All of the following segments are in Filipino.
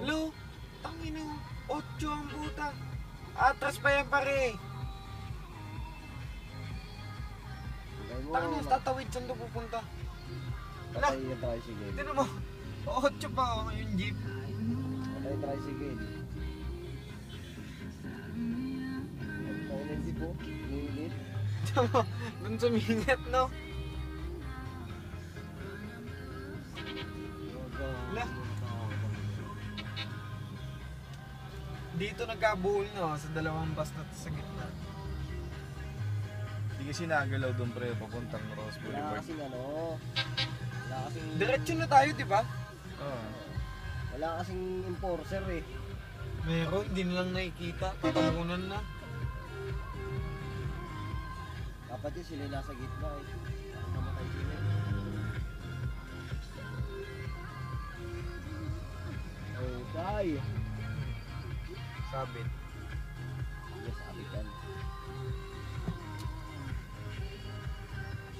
Lo, tangino. 8 ang puta. Atras pa yan pare. Tangino, tatawid saan doon pupunta? Patay yung tricycle. Tinan mo. 8 pa ako yung jeep. Patay yung tricycle. Patay na yung jeep po. Minit. Tinan mo, dun sumingat no. Wala. Dito nagkabuhol no, sa dalawang bus na sa gitna. Hindi kasi nagalaw doon pre, papuntang Rose Wala Boulevard. kasing ano. Wala kasing... Diretso na tayo, di ba? Oo. Wala kasing enforcer eh. Meron, hindi na lang nakikita. Tatamunan na. Dapat yun sila nasa gitna eh. Baka namatay sila eh. Okay. Sabit. Yes, abitan.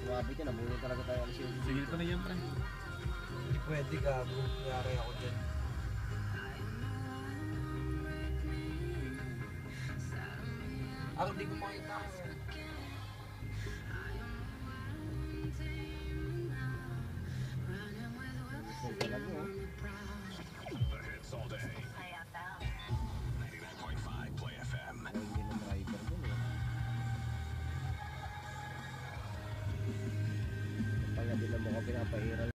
Sumabit yan, nabunod talaga tayo ang siya. Sige pa na yan pre. Hindi pwede gago. Yari ako dyan. Ako hindi ko makita ako. Gusto talaga oh. Ayun din ang driver dun eh. Kaya din ang mga pinapahiral.